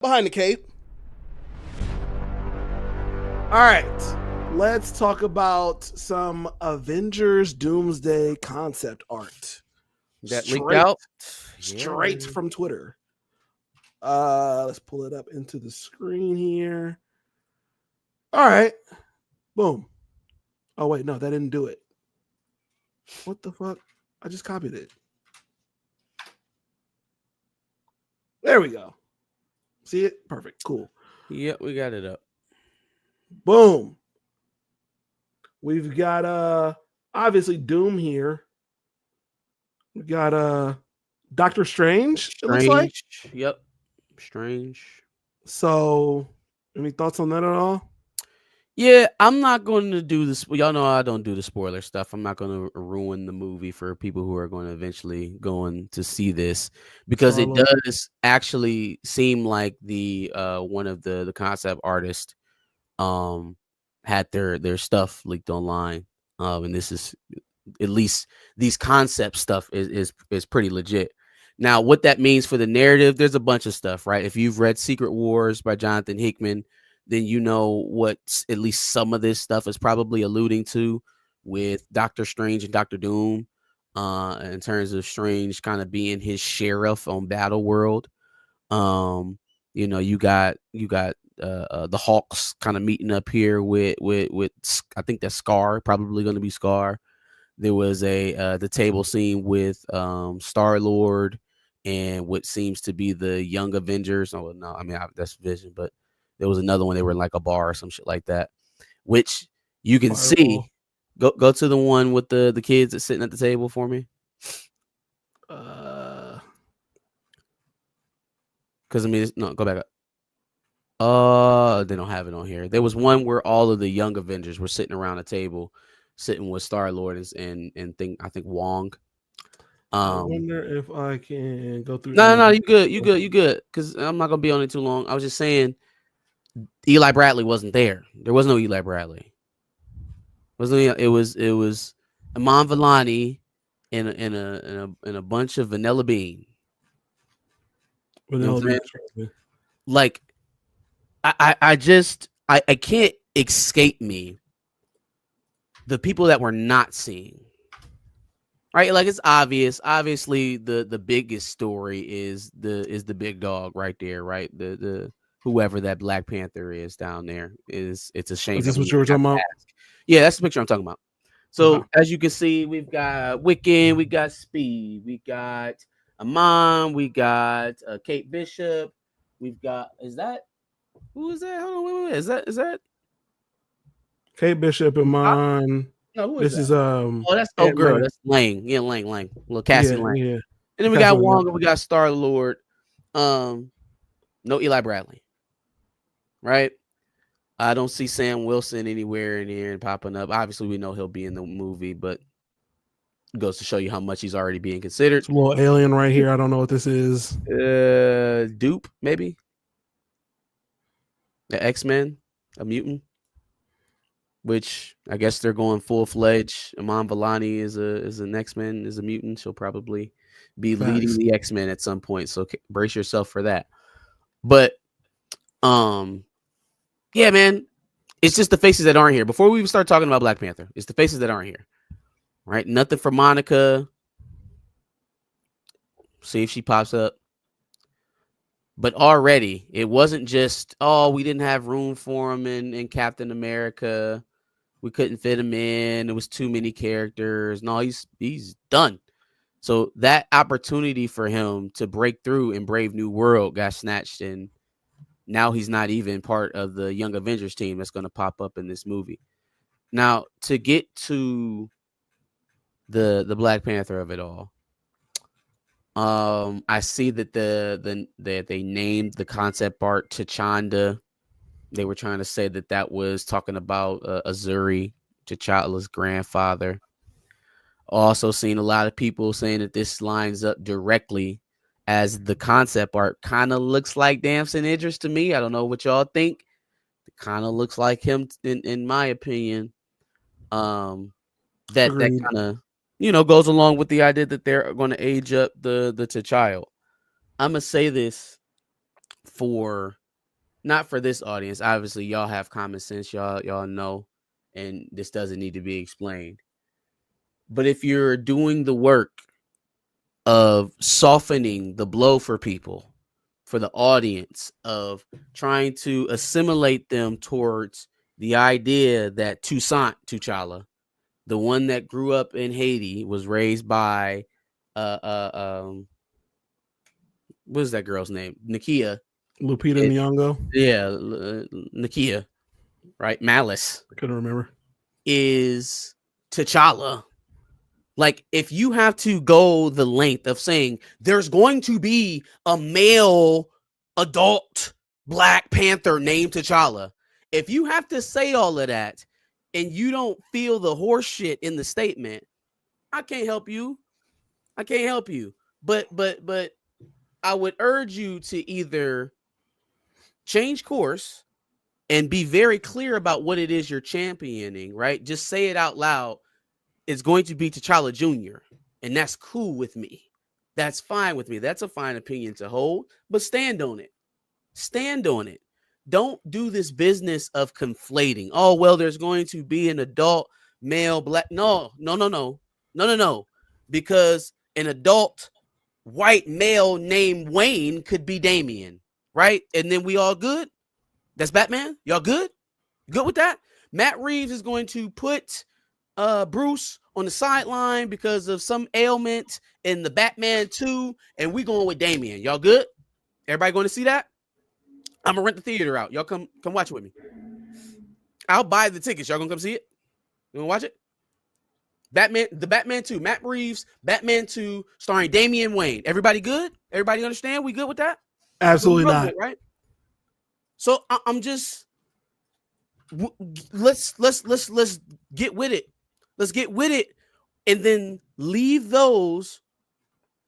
Behind the cape. All right, let's talk about some Avengers Doomsday concept art. That leaked Straight, out. straight Yeah. from Twitter. Let's pull it up into the screen here. All right, boom. Oh wait, no, that didn't do it. What the fuck? I just copied it. There we go. See it? Perfect. Cool. Yep, we got it up. Boom. We've got obviously Doom here. We got Doctor Strange, it looks like. Strange. Yep. Strange. So any thoughts on that at all? Yeah, I'm not going to do this. Y'all know I don't do the spoiler stuff. I'm not going to ruin the movie for people who are going to eventually going to see this because it Star-Lord. does actually seem like the one of the concept artists had their stuff leaked online. And this is at least these concept stuff is pretty legit. Now, what that means for the narrative, there's a bunch of stuff, right? If you've read Secret Wars by Jonathan Hickman, then you know what at least some of this stuff is probably alluding to with Doctor Strange and Doctor Doom, in terms of Strange kind of being his sheriff on Battle World. You got the Hawks kind of meeting up here with I think that's Scar, probably going to be Scar. There was the table scene with Star-Lord and what seems to be the Young Avengers. Oh no, I mean that's Vision, but there was another one. They were in like a bar or some shit like that, which you can Fireball. see. Go to the one with the kids that's sitting at the table for me. Because I mean, no, go back up. They don't have it on here. There was one where all of the Young Avengers were sitting around a table, sitting with Star-Lord and I think Wong. I wonder if I can go through. No, you good. Because I'm not gonna be on it too long. I was just saying, Eli Bradley wasn't there. There was no Eli Bradley. It was Iman Vellani and a bunch of Vanilla Bean. You know what I'm saying? Like, I can't escape me the people that we're not seeing. Right, like it's obvious. Obviously, the biggest story is the big dog right there, right? The whoever that Black Panther is down there it's a shame. Is this what you were talking about? Yeah, that's the picture I'm talking about. So as you can see, we've got Wiccan, we got Speed, we got Amon, we got Kate Bishop, we've got who is that? Hold on, wait. Is that Kate Bishop and mine. no, who This that? is That's girl. That's Lang. Yeah, Lang. Little Cassie Lang. Yeah. And then we got Wong and we got Star Lord. No Eli Bradley. Right? I don't see Sam Wilson anywhere in here and popping up. Obviously, we know he'll be in the movie, but it goes to show you how much he's already being considered. It's a little alien right here. I don't know what this is. Dupe, maybe? The X-Men, a mutant. Which I guess they're going full-fledged. Iman Vellani is an X-Men, is a mutant. She'll probably be leading the X-Men at some point. So brace yourself for that. But yeah, man, it's just the faces that aren't here. Before we even start talking about Black Panther, it's the faces that aren't here. Right? Nothing for Monica. See if she pops up. But already, it wasn't just, we didn't have room for him in Captain America. We couldn't fit him in. There was too many characters. No, he's done. So that opportunity for him to break through in Brave New World got snatched, and now he's not even part of the Young Avengers team that's going to pop up in this movie. Now, to get to the Black Panther of it all, I see that that they named the concept art T'Chanda. They were trying to say that was talking about Azuri, T'Challa's grandfather. Also seen a lot of people saying that this lines up directly as the concept art kind of looks like Damson Idris to me. I don't know what y'all think. It kind of looks like him in my opinion. That kind of goes along with the idea that they're going to age up the T'Challa. I'm gonna say this for not for this audience. Obviously, y'all have common sense. Y'all know, and this doesn't need to be explained. But if you're doing the work of softening the blow for people, for the audience, of trying to assimilate them towards the idea that Toussaint T'Challa, the one that grew up in Haiti, was raised by uh uh um what is that girl's name? Nakia. Lupita It, Nyong'o. yeah, Nakia, right? Malice I couldn't remember. is T'Challa. Like, if you have to go the length of saying there's going to be a male adult Black Panther named T'Challa, if you have to say all of that and you don't feel the horse shit in the statement, I can't help you. I can't help you. But I would urge you to either change course and be very clear about what it is you're championing, right? Just say it out loud. It's going to be T'Challa Jr., and that's cool with me. That's fine with me. That's a fine opinion to hold, but stand on it. Stand on it. Don't do this business of conflating. Oh, well, there's going to be an adult male Black. No, no, no, no, no, no, no. Because an adult white male named Wayne could be Damian, right? And then we all good. That's Batman. Y'all good? Good with that? Matt Reeves is going to put Bruce on the sideline because of some ailment in the Batman 2, and we going with Damian. Y'all good? Everybody going to see that? I'm gonna rent the theater out. Y'all come watch it with me. I'll buy the tickets. Y'all gonna come see it? You wanna watch it? The Batman 2, Matt Reeves, Batman 2, starring Damian Wayne. Everybody good? Everybody understand? We good with that? Absolutely not. It, right? So I'm just let's get with it. Let's get with it, and then leave those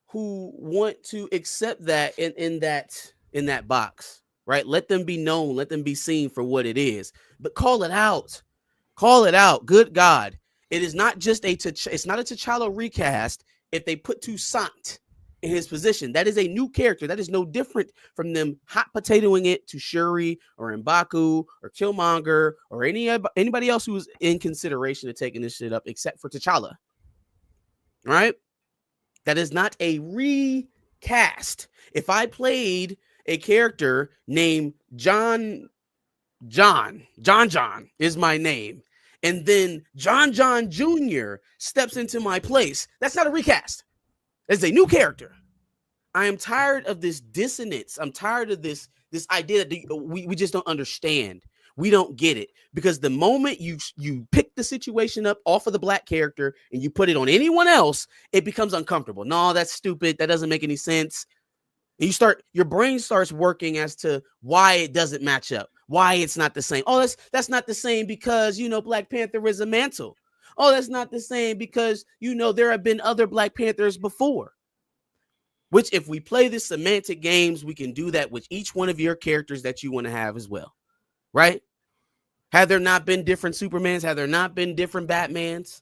who want to accept that in that box, right? Let them be known, let them be seen for what it is, but call it out. Call it out. Good God. It is not just it's not a T'Challa recast if they put Toussaint in his position. That is a new character. That is no different from them hot potatoing it to Shuri or M'Baku or Killmonger or anybody else who was in consideration of taking this shit up except for T'Challa. All right? That is not a recast. If I played a character named John is my name, and then John Jr. steps into my place, that's not a recast. It's a new character. I am tired of this dissonance. I'm tired of this idea that we just don't understand. We don't get it, because the moment you pick the situation up off of the Black character and you put it on anyone else, it becomes uncomfortable. No, that's stupid. That doesn't make any sense. And your brain starts working as to why it doesn't match up, why it's not the same. Oh, that's not the same because, Black Panther is a mantle. Oh, that's not the same because, there have been other Black Panthers before. Which, if we play this semantic games, we can do that with each one of your characters that you want to have as well. Right? Have there not been different Supermans? Have there not been different Batmans?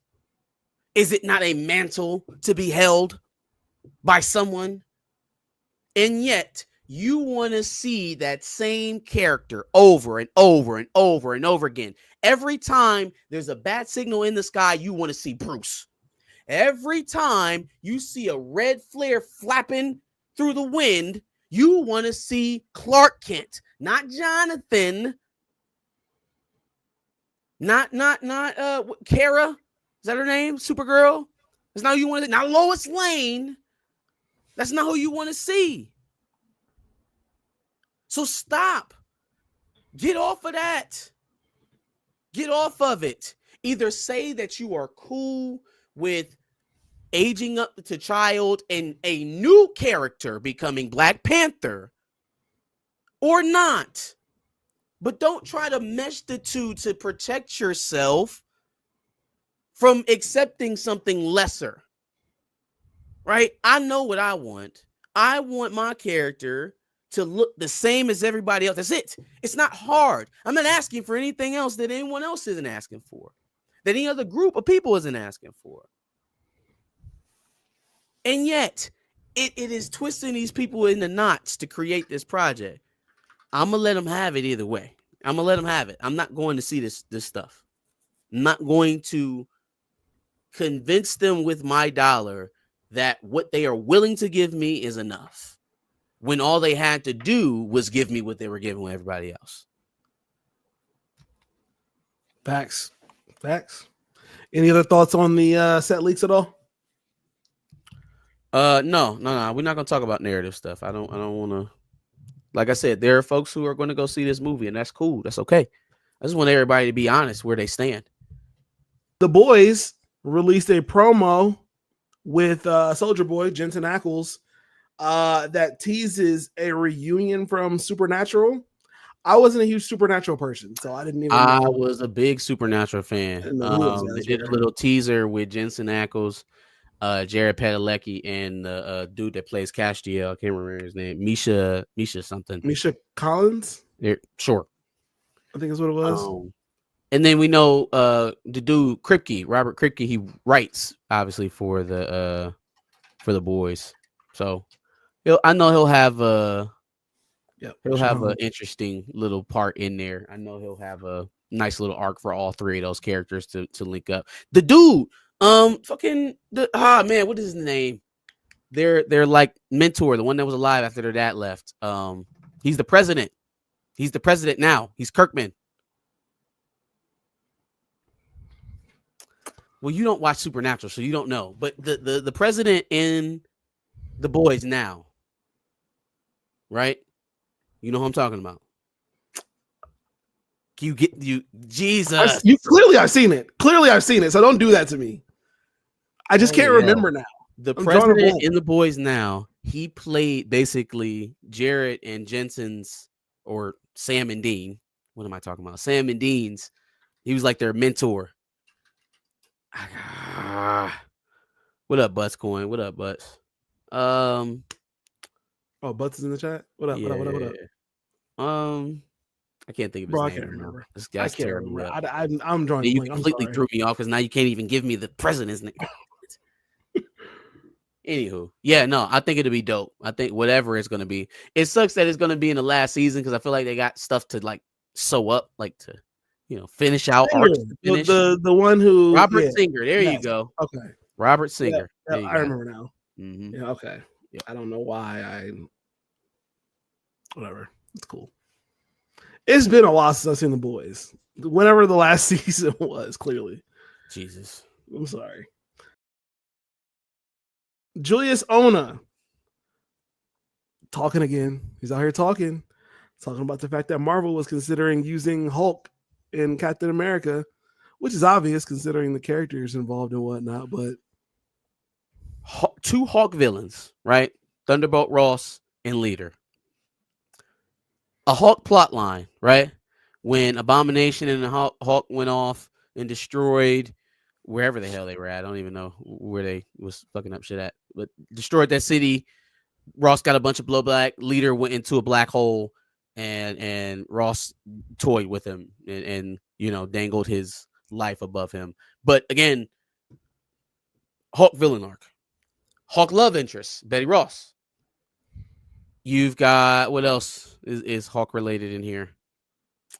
Is it not a mantle to be held by someone? And yet, you want to see that same character over and over and over and over again. Every time there's a bat signal in the sky, you want to see Bruce. Every time you see a red flare flapping through the wind, you want to see Clark Kent, not Jonathan. Not Kara. Is that her name? Supergirl? That's not who you want to see. Not Lois Lane. That's not who you want to see. So stop. Get off of that. Get off of it. Either say that you are cool with aging up to child and a new character becoming Black Panther, or not. But don't try to mesh the two to protect yourself from accepting something lesser. Right? I know what I want. I want my character to look the same as everybody else. That's it. It's not hard. I'm not asking for anything else that anyone else isn't asking for, that any other group of people isn't asking for. And yet, it is twisting these people in the knots to create this project. I'm gonna let them have it either way. I'm gonna let them have it. I'm not going to see this stuff. I'm not going to convince them with my dollar that what they are willing to give me is enough, when all they had to do was give me what they were giving with everybody else. Facts. Facts. Any other thoughts on the set leaks at all? No. We're not gonna talk about narrative stuff. I don't want to. Like I said, there are folks who are going to go see this movie, and that's cool. That's okay. I just want everybody to be honest where they stand. The Boys released a promo with Soldier Boy Jensen Ackles that teases a reunion from Supernatural. I wasn't a huge Supernatural person, so I didn't even I know. was a big Supernatural fan. Who those They guys did a were. little teaser with Jensen Ackles, Jared Padalecki, and the dude that plays Castiel. I can't remember his name. Misha something. Misha Collins, Sure. I think is what it was. And then we know the dude Kripke, Robert Kripke. He writes obviously for the Boys, so I know he'll have he'll have an interesting little part in there. I know he'll have a nice little arc for all three of those characters to link up. The dude, fucking man, what is his name? They're like mentor, the one that was alive after their dad left. He's the president. He's the president now. He's Kirkman. Well, you don't watch Supernatural, so you don't know. But the president in The Boys now, right? You know who I'm talking about. Jesus. I've seen it. Clearly, I've seen it. So don't do that to me. I just can't remember now. The president in The Boys now, he played basically Jared and Jensen's, or Sam and Dean. What am I talking about? Sam and Dean's. He was like their mentor. What up, Butts Coin? What up, Butts? Oh, Butts is in the chat. What up? Yeah. What up? I can't think of his name. I can't remember. This guy's tearing me up. I'm drawing. You completely threw me off because now you can't even give me the president's name. Anywho, yeah, no, I think it'll be dope. I think whatever it's gonna be. It sucks that it's gonna be in the last season because I feel like they got stuff to like sew up, like to finish out. The one who Robert Singer. There you go. Okay, Robert Singer. I remember now. Mm-hmm. Yeah. Okay. Yeah. I don't know why whatever. It's cool. It's been a while since I've seen The Boys. Whenever the last season was, clearly. Jesus. I'm sorry. Julius Ona talking again. He's out here talking about the fact that Marvel was considering using Hulk in Captain America, which is obvious considering the characters involved and whatnot. But two Hulk villains, right? Thunderbolt Ross and Leader. A Hulk plot line, right? When Abomination and the Hulk went off and destroyed wherever the hell they were at. I don't even know where they was fucking up shit at, but destroyed that city. Ross got a bunch of blowback. Leader went into a black hole, and Ross toyed with him and dangled his life above him. But again, Hulk villain arc. Hulk love interest, Betty Ross. You've got, what else is Hulk related in here?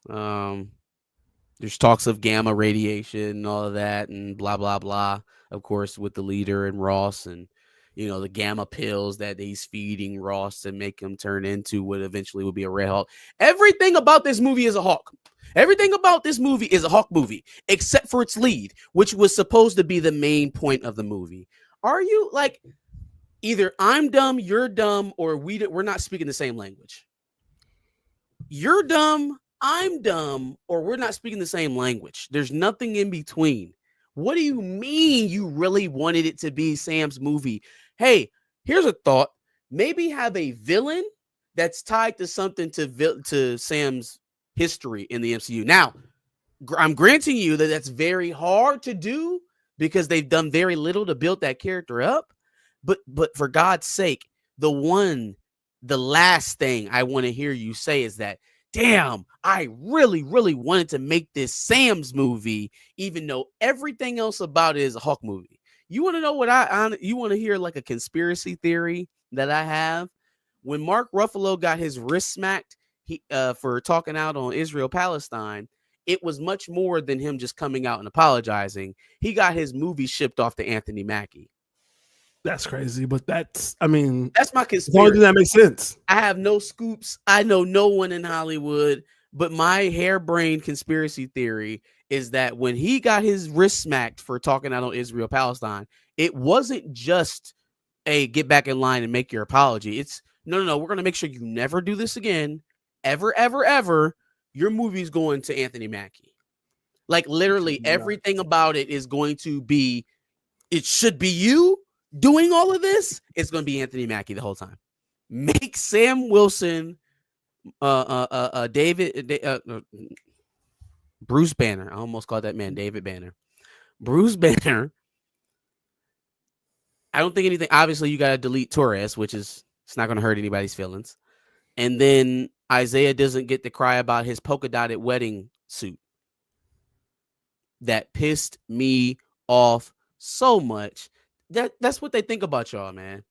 There's talks of gamma radiation and all of that and blah, blah, blah. Of course, with the Leader and Ross and, the gamma pills that he's feeding Ross to make him turn into what eventually will be a Red Hulk. Everything about this movie is a Hulk. Everything about this movie is a Hulk movie, except for its lead, which was supposed to be the main point of the movie. Are you like, either I'm dumb, you're dumb, or we're not speaking the same language? You're dumb, I'm dumb, or we're not speaking the same language. There's nothing in between. What do you mean you really wanted it to be Sam's movie? Hey, here's a thought. Maybe have a villain that's tied to something to Sam's history in the MCU. Now, I'm granting you that that's very hard to do because they've done very little to build that character up. But for God's sake, the last thing I want to hear you say is that, damn, I really, really wanted to make this Sam's movie, even though everything else about it is a Hulk movie. You want to know what you want to hear, like a conspiracy theory that I have? When Mark Ruffalo got his wrist smacked, for talking out on Israel Palestine, it was much more than him just coming out and apologizing. He got his movie shipped off to Anthony Mackie. That's crazy, but I mean, That's my it's the only thing conspiracy. that makes sense. I have no scoops. I know no one in Hollywood, but my harebrained conspiracy theory is that when he got his wrist smacked for talking out on Israel Palestine, it wasn't just a get back in line and make your apology. It's no. We're gonna make sure you never do this again, ever, ever, ever. Your movie's going to Anthony Mackie. Like literally everything about it is going to be. It should be you doing all of this. It's going to be Anthony Mackie the whole time. Make Sam Wilson, Bruce Banner. I almost called that man David Banner. Bruce Banner. I don't think anything. Obviously, you got to delete Torres, which is it's not going to hurt anybody's feelings. And then Isaiah doesn't get to cry about his polka dotted wedding suit. That pissed me off so much. That's what they think about y'all, man.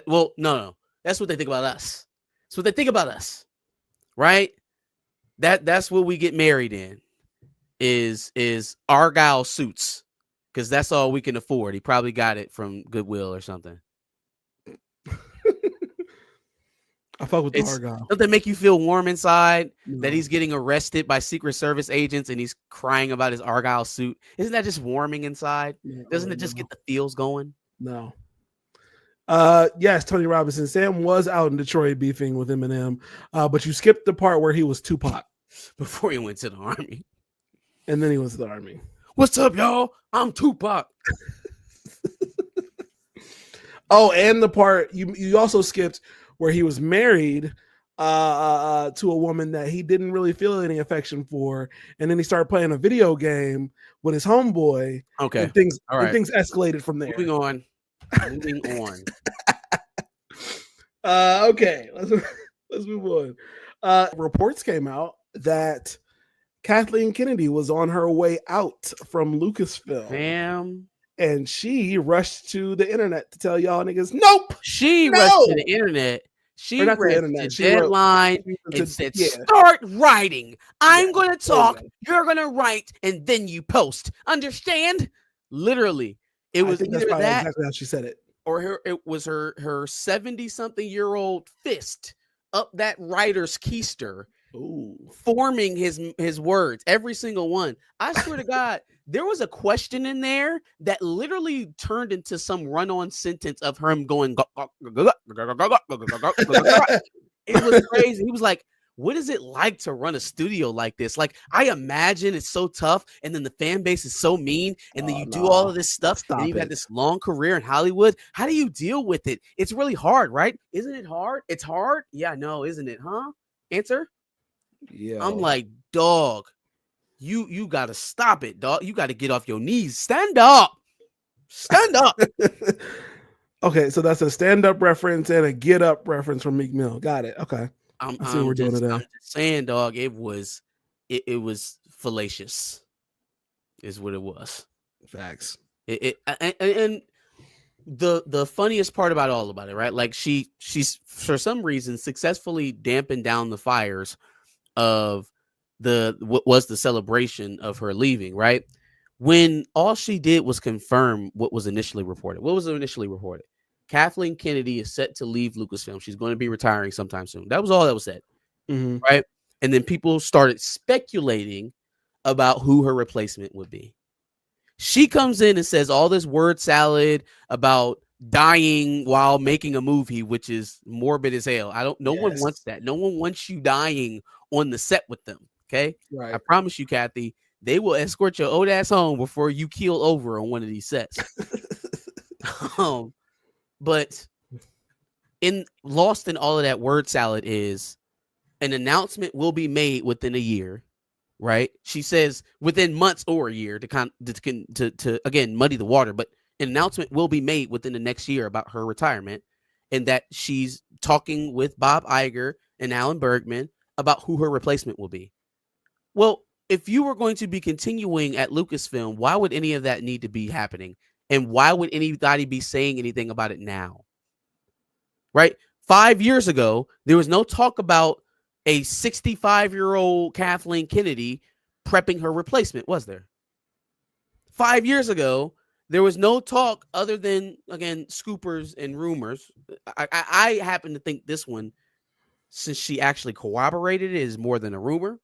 Well, no. That's what they think about us. That's what they think about us. Right? That's what we get married in. Is Argyle suits. Because that's all we can afford. He probably got it from Goodwill or something. I fuck with the Argyle. Don't that make you feel warm inside that he's getting arrested by Secret Service agents and he's crying about his Argyle suit? Isn't that just warming inside? Doesn't it just get the feels going? No. Yes, Tony Robinson. Sam was out in Detroit beefing with Eminem, but you skipped the part where he was Tupac before he went to the army, and then he went to the army. What's up, y'all? I'm Tupac. Oh, and the part you also skipped where he was married to a woman that he didn't really feel any affection for, and then he started playing a video game with his homeboy. Okay, and things all right. And things escalated from there. Moving on. Okay, let's move on. Reports came out that Kathleen Kennedy was on her way out from Lucasfilm. Damn. And she rushed to the internet to tell y'all niggas, nope. She rushed to the internet. She read the deadline and said, start writing. I'm going to talk. You're going to write. And then you post. Understand? Literally. It was either that exactly how she said it. Or it was her 70-something-year-old fist up that writer's keister. Ooh. Forming his words, every single one. I swear to God, there was a question in there that literally turned into some run-on sentence of him going. It was crazy. He was like, what is it like to run a studio like this? Like, I imagine it's so tough, and then the fan base is so mean, and then you do all of this stuff, and you've had this long career in Hollywood. How do you deal with it? It's really hard, right? Isn't it hard? It's hard? Yeah, no, isn't it? Huh? Answer? Yeah. I'm like, dog, you got to stop it, dog. You got to get off your knees. Stand up. Stand up. Okay, so that's a stand-up reference and a get-up reference from Meek Mill. Got it. Okay. I'm just saying, dog, it was fallacious is what it was. Facts. And the funniest part about it, right? Like she's for some reason successfully dampened down the fires of what was the celebration of her leaving, right? When all she did was confirm what was initially reported. What was initially reported? Kathleen Kennedy is set to leave Lucasfilm. She's going to be retiring sometime soon. That was all that was said, right? And then people started speculating about who her replacement would be. She comes in and says all this word salad about dying while making a movie, which is morbid as hell. No one wants that. No one wants you dying on the set with them. Okay. Right. I promise you, Kathy, they will escort your old ass home before you keel over on one of these sets. But lost in all of that word salad is an announcement will be made within a year, right? She says within months or a year to again muddy the water, but an announcement will be made within the next year about her retirement, and that she's talking with Bob Iger and Alan Bergman about who her replacement will be. Well, if you were going to be continuing at Lucasfilm, why would any of that need to be happening? And why would anybody be saying anything about it now? Right? 5 years ago, there was no talk about a 65-year-old Kathleen Kennedy prepping her replacement, was there? 5 years ago, there was no talk other than, again, scoopers and rumors. I happen to think this one, since she actually corroborated it, is more than a rumor.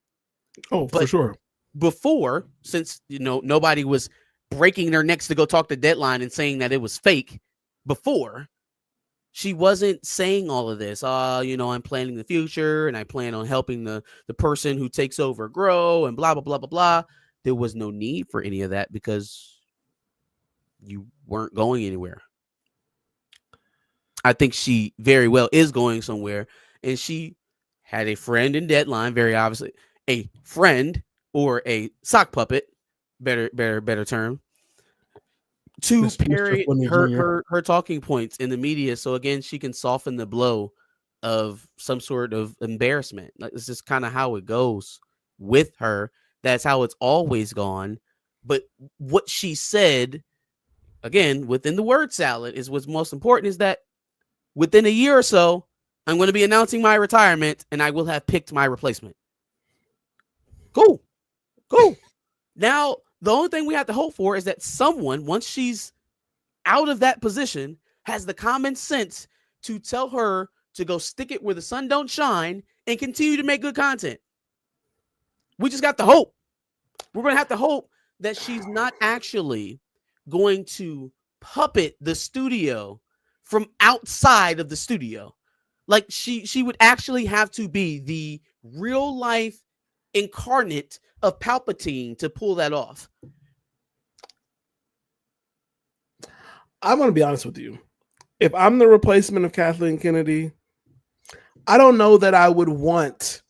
Oh, for But sure. before, since nobody was breaking their necks to go talk to Deadline and saying that it was fake, before she wasn't saying all of this. I'm planning the future and I plan on helping the person who takes over grow and blah blah blah blah blah. There was no need for any of that because you weren't going anywhere. I think she very well is going somewhere, and she had a friend in Deadline, very obviously a friend or a sock puppet, better term, to Mr. parry Fleming her Jr. her talking points in the media. So again, she can soften the blow of some sort of embarrassment. Like, this is kind of how it goes with her. That's how it's always gone. But what she said, again, within the word salad, is what's most important, is that within a year or so, I'm going to be announcing my retirement and I will have picked my replacement. Cool. Now, the only thing we have to hope for is that someone, once she's out of that position, has the common sense to tell her to go stick it where the sun don't shine and continue to make good content. We just got to hope. We're going to have to hope that she's not actually going to puppet the studio from outside of the studio. Like, she would actually have to be the real life incarnate of Palpatine to pull that off. I'm going to be honest with you. If I'm the replacement of Kathleen Kennedy, I don't know that I would want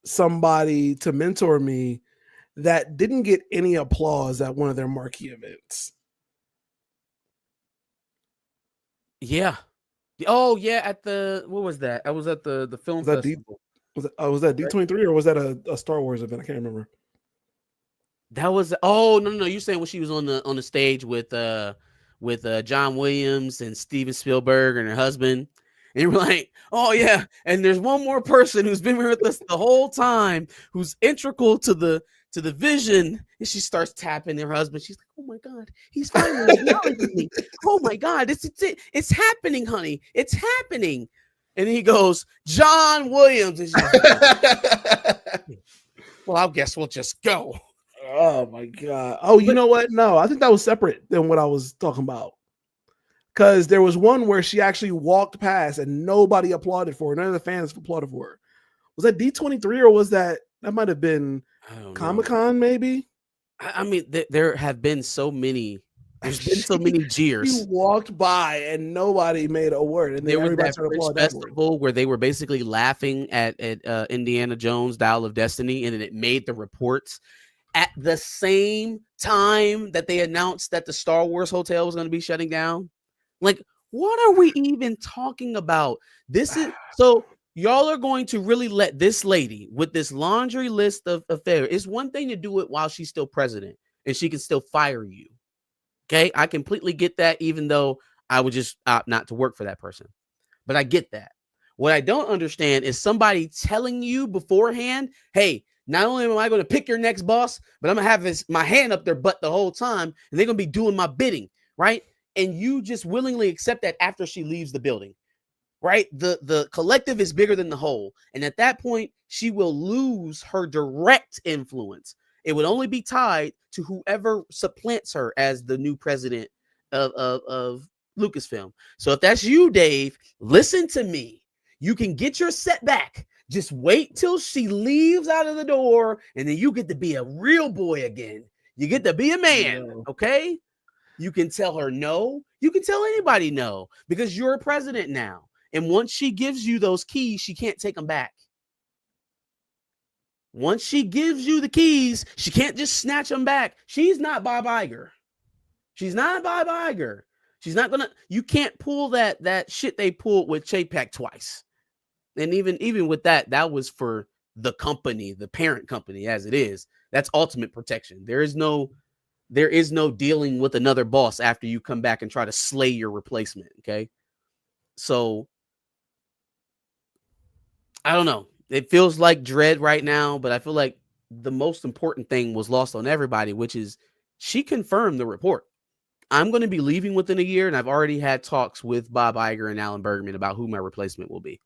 somebody to mentor me that didn't get any applause at one of their marquee events. Yeah. Oh yeah, at the, what was that? I was at the film festival. Was that D23 or was that a Star Wars event? I can't remember. That was, oh no, you're saying when she was on the stage with John Williams and Steven Spielberg and her husband. And you're like, oh yeah, and there's one more person who's been with us the whole time, who's integral to the vision. And she starts tapping her husband. She's like, oh my God, he's finally acknowledging me. Oh my God, it's happening, honey. It's happening. And he goes, John Williams. And she's like, well, I guess we'll just go. Oh my God. Oh, you know what? No, I think that was separate than what I was talking about. Because there was one where she actually walked past and nobody applauded for her. None of the fans applauded for her. Was that D23 or was that might have been Comic-Con maybe? I mean, there have been so many. There's been so many jeers. She walked by and nobody made a word. And there was that Fringe festival where they were basically laughing at Indiana Jones' Dial of Destiny, and then it made the reports at the same time that they announced that the Star Wars hotel was going to be shutting down. Like, what are we even talking about? This is so y'all are going to really let this lady with this laundry list of affairs. It's one thing to do it while she's still president and she can still fire you. Okay, I completely get that, even though I would just opt not to work for that person. But I get that. What I don't understand is somebody telling you beforehand, hey, not only am I going to pick your next boss, but I'm going to have my hand up their butt the whole time, and they're going to be doing my bidding, right? And you just willingly accept that after she leaves the building, right? The collective is bigger than the whole. And at that point, she will lose her direct influence. It would only be tied to whoever supplants her as the new president of Lucasfilm. So if that's you, Dave, listen to me. You can get your setback. Just wait till she leaves out of the door, and then you get to be a real boy again. You get to be a man, okay? You can tell her no. You can tell anybody no, because you're a president now. And once she gives you those keys, she can't take them back. Once she gives you the keys, she can't just snatch them back. She's not Bob Iger. She's not Bob Iger. She's not gonna. You can't pull that shit they pulled with Chapek twice. And even with that was for the company, the parent company, as it is. That's ultimate protection. There is no dealing with another boss after you come back and try to slay your replacement. Okay, so I don't know. it feels like dread right now, but I feel like the most important thing was lost on everybody, which is she confirmed the report. I'm going to be leaving within a year, and I've already had talks with Bob Iger and Alan Bergman about who my replacement will be.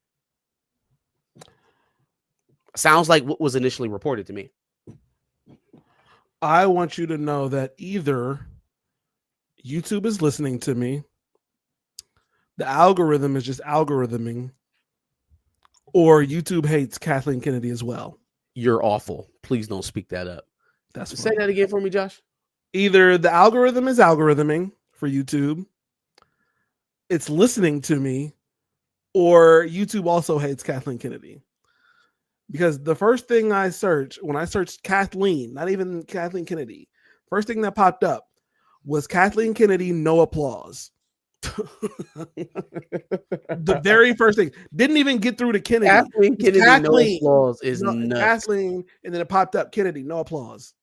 Sounds like what was initially reported to me. I want you to know that either YouTube is listening to me, the algorithm is just algorithming, or YouTube hates Kathleen Kennedy as well. You're awful. Please don't speak that up. That's Say that again for me, Josh. Either the algorithm is algorithming for YouTube, it's listening to me, or YouTube also hates Kathleen Kennedy. Because the first thing I searched, when I searched Kathleen, not even Kathleen Kennedy, first thing that popped up was Kathleen Kennedy, no applause. The very first thing. Didn't even get through to Kennedy. Kathleen Kennedy, no applause is nuts. Kathleen, and then it popped up Kennedy, no applause.